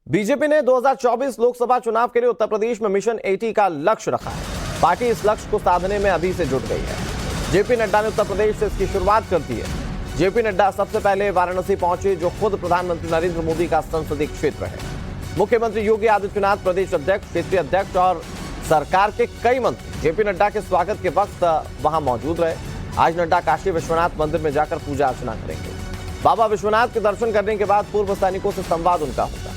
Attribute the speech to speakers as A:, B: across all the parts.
A: BJP ने 2024 लोकसभा चुनाव के लिए उत्तर प्रदेश में मिशन 80 का लक्ष्य रखा है। पार्टी इस लक्ष्य को साधने में अभी से जुट गई है। जेपी नड्डा ने उत्तर प्रदेश से इसकी शुरुआत कर दी है। जेपी नड्डा सबसे पहले वाराणसी पहुंचे, जो खुद प्रधानमंत्री नरेंद्र मोदी का संसदीय क्षेत्र है। मुख्यमंत्री योगी आदित्यनाथ, प्रदेश अध्यक्ष, क्षेत्रीय अध्यक्ष और सरकार के कई मंत्री जेपी नड्डा के स्वागत के वक्त वहां मौजूद रहे। आज नड्डा काशी विश्वनाथ मंदिर में जाकर पूजा अर्चना करेंगे। बाबा विश्वनाथ के दर्शन करने के बाद पूर्व सैनिकों से संवाद उनका होगा।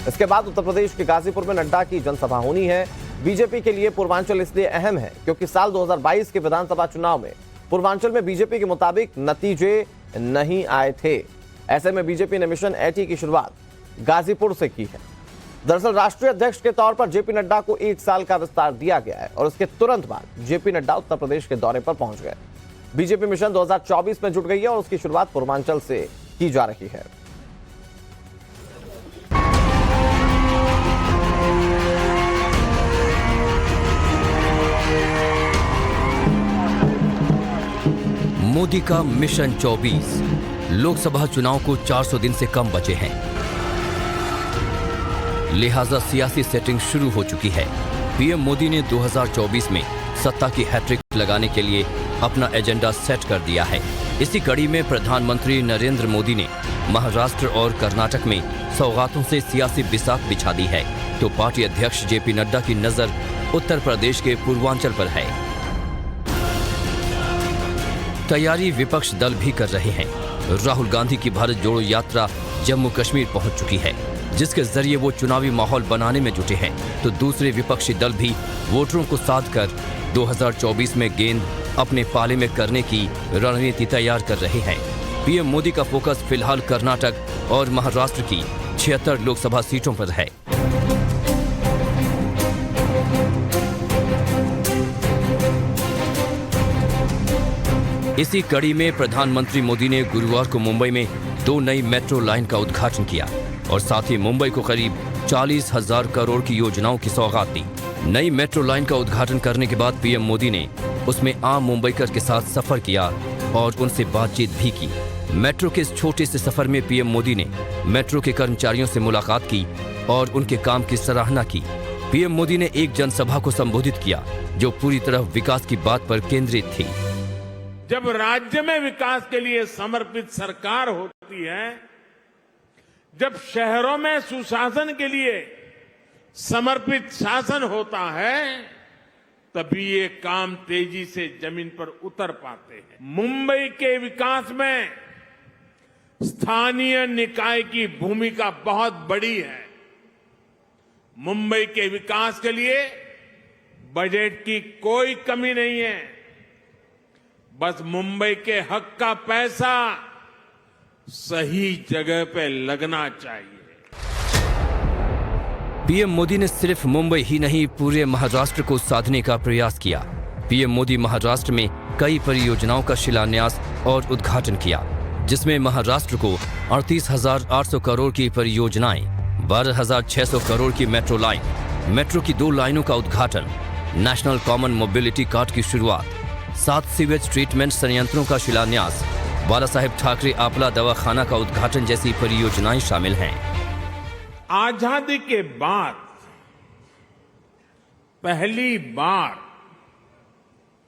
A: इसके बाद उत्तर प्रदेश के गाजीपुर में नड्डा की जनसभा होनी है। बीजेपी के लिए पूर्वांचल इसलिए अहम है क्योंकि साल 2022 के विधानसभा चुनाव में पूर्वांचल में बीजेपी के मुताबिक नतीजे नहीं आए थे। ऐसे में बीजेपी ने मिशन 80 की शुरुआत गाजीपुर से की है। दरअसल राष्ट्रीय अध्यक्ष के तौर पर जेपी नड्डा को 1 साल का विस्तार दिया गया है और उसके तुरंत बाद जेपी नड्डा उत्तर प्रदेश के दौरे पर पहुंच गए। बीजेपी मिशन 2024 में जुट गई है और उसकी शुरुआत पूर्वांचल से की जा रही है।
B: मोदी का मिशन 24। लोकसभा चुनाव को 400 दिन से कम बचे हैं, लिहाजा सियासी सेटिंग शुरू हो चुकी है। पीएम मोदी ने 2024 में सत्ता की हैट्रिक लगाने के लिए अपना एजेंडा सेट कर दिया है। इसी कड़ी में प्रधानमंत्री नरेंद्र मोदी ने महाराष्ट्र और कर्नाटक में सौगातों से सियासी बिसात बिछा दी है, तो पार्टी अध्यक्ष जेपी नड्डा की नजर उत्तर प्रदेश के पूर्वांचल पर है। तैयारी विपक्ष दल भी कर रहे हैं। राहुल गांधी की भारत जोड़ो यात्रा जम्मू कश्मीर पहुंच चुकी है, जिसके जरिए वो चुनावी माहौल बनाने में जुटे हैं, तो दूसरे विपक्षी दल भी वोटरों को साध कर 2024 में गेंद अपने पाले में करने की रणनीति तैयार कर रहे हैं। पीएम मोदी का फोकस फिलहाल कर्नाटक और महाराष्ट्र की 76 लोकसभा सीटों पर है। इसी कड़ी में प्रधानमंत्री मोदी ने गुरुवार को मुंबई में 2 नई मेट्रो लाइन का उद्घाटन किया और साथ ही मुंबई को करीब 40,000 करोड़ की योजनाओं की सौगात दी। नई मेट्रो लाइन का उद्घाटन करने के बाद पीएम मोदी ने उसमें आम मुंबईकर के साथ सफर किया और उनसे बातचीत भी की। मेट्रो के इस छोटे से सफर में पीएम मोदी ने मेट्रो के कर्मचारियों से मुलाकात की और उनके काम की सराहना की। पीएम मोदी ने एक जनसभा को संबोधित किया जो पूरी तरह विकास की बात पर केंद्रित थी।
C: जब राज्य में विकास के लिए समर्पित सरकार होती है, जब शहरों में सुशासन के लिए समर्पित शासन होता है, तभी ये काम तेजी से जमीन पर उतर पाते हैं। मुंबई के विकास में स्थानीय निकाय की भूमिका बहुत बड़ी है। मुंबई के विकास के लिए बजट की कोई कमी नहीं है, बस मुंबई के हक का पैसा सही जगह पे लगना चाहिए।
B: पीएम मोदी ने सिर्फ मुंबई ही नहीं, पूरे महाराष्ट्र को साधने का प्रयास किया। पीएम मोदी महाराष्ट्र में कई परियोजनाओं का शिलान्यास और उद्घाटन किया, जिसमें महाराष्ट्र को 38,800 करोड़ की परियोजनाएं, 12,600 करोड़ की मेट्रो लाइन, मेट्रो की 2 लाइनों का उद्घाटन, नेशनल कॉमन मोबिलिटी कार्ड की शुरुआत, 7 सीवेज ट्रीटमेंट संयंत्रों का शिलान्यास, बाला साहेब ठाकरे आपला दवाखाना का उद्घाटन जैसी परियोजनाएं शामिल हैं।
C: आजादी के बाद पहली बार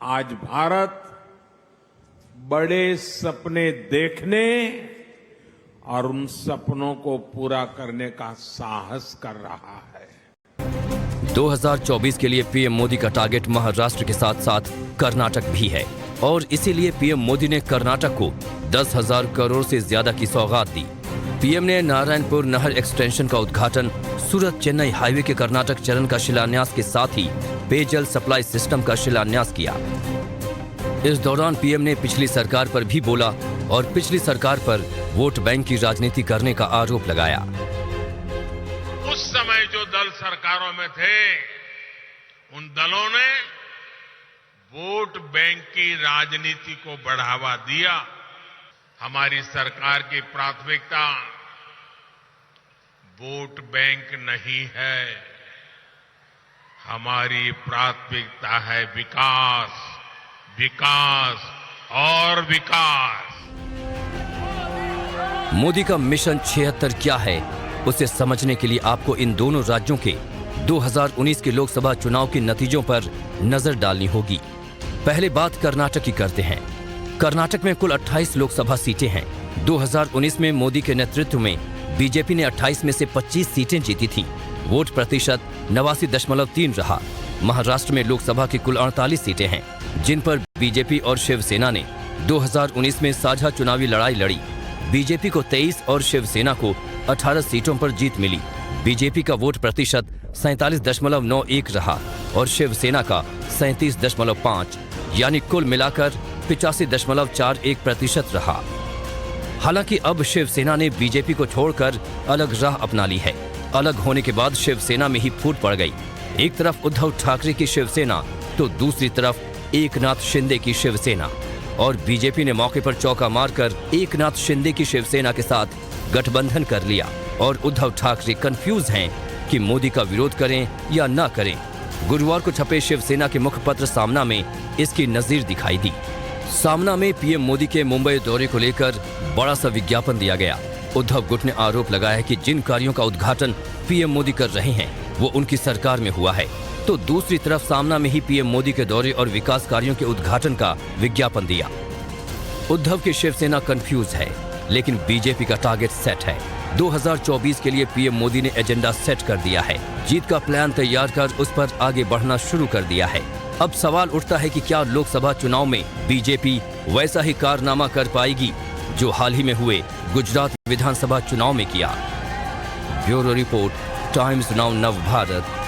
C: आज भारत बड़े सपने देखने और उन सपनों को पूरा करने का साहस कर रहा है।
B: 2024 के लिए पीएम मोदी का टारगेट महाराष्ट्र के साथ साथ कर्नाटक भी है और इसीलिए पीएम मोदी ने कर्नाटक को 10,000 करोड़ से ज्यादा की सौगात दी। पीएम ने नारायणपुर नहर एक्सटेंशन का उद्घाटन, सूरत चेन्नई हाईवे के कर्नाटक चरण का शिलान्यास के साथ ही पेयजल सप्लाई सिस्टम का शिलान्यास किया। इस दौरान पीएम ने पिछली सरकार पर भी बोला और पिछली सरकार पर वोट बैंक की राजनीति करने का आरोप लगाया।
C: उस समय जो दल सरकारों में थे, उन दलों ने वोट बैंक की राजनीति को बढ़ावा दिया। हमारी सरकार की प्राथमिकता वोट बैंक नहीं है, हमारी प्राथमिकता है विकास, विकास और विकास।
B: मोदी का मिशन 76 क्या है, उसे समझने के लिए आपको इन दोनों राज्यों के 2019 के लोकसभा चुनाव के नतीजों पर नजर डालनी होगी। पहले बात कर्नाटक की करते हैं। कर्नाटक में कुल 28 लोकसभा सीटें हैं। 2019 में मोदी के नेतृत्व में बीजेपी ने 28 में से 25 सीटें जीती थीं। वोट प्रतिशत 89.3 रहा। महाराष्ट्र में लोकसभा की कुल 48 सीटें हैं, जिन पर बीजेपी और शिवसेना ने 2019 में साझा चुनावी लड़ाई लड़ी। बीजेपी को 23 और शिवसेना को 18 सीटों पर जीत मिली। बीजेपी का वोट प्रतिशत 47.91 रहा और शिवसेना का 37.5, यानी कुल मिलाकर 85.41% रहा। हालांकि अब शिवसेना ने बीजेपी को छोड़कर अलग राह अपना ली है। अलग होने के बाद शिवसेना में ही फूट पड़ गई। एक तरफ उद्धव ठाकरे की शिवसेना तो दूसरी तरफ एकनाथ शिंदे की शिवसेना, और बीजेपी ने मौके पर चौका मारकर एकनाथ शिंदे की शिवसेना के साथ गठबंधन कर लिया और उद्धव ठाकरे कंफ्यूज हैं कि मोदी का विरोध करें या ना करें। गुरुवार को छपे शिवसेना के मुखपत्र सामना में इसकी नजीर दिखाई दी। सामना में पीएम मोदी के मुंबई दौरे को लेकर बड़ा सा विज्ञापन दिया गया। उद्धव गुट ने आरोप लगाया है कि जिन कार्यों का उद्घाटन पीएम मोदी कर रहे हैं वो उनकी सरकार में हुआ है, तो दूसरी तरफ सामना में ही पीएम मोदी के दौरे और विकास कार्यों के उद्घाटन का विज्ञापन दिया। उद्धव की शिवसेना कंफ्यूज है, लेकिन बीजेपी का टारगेट सेट है। 2024 के लिए पीएम मोदी ने एजेंडा सेट कर दिया है। जीत का प्लान तैयार कर उस पर आगे बढ़ना शुरू कर दिया है। अब सवाल उठता है कि क्या लोकसभा चुनाव में बीजेपी वैसा ही कारनामा कर पाएगी जो हाल ही में हुए गुजरात विधानसभा चुनाव में किया। ब्यूरो रिपोर्ट, टाइम्स नाउ नव भारत।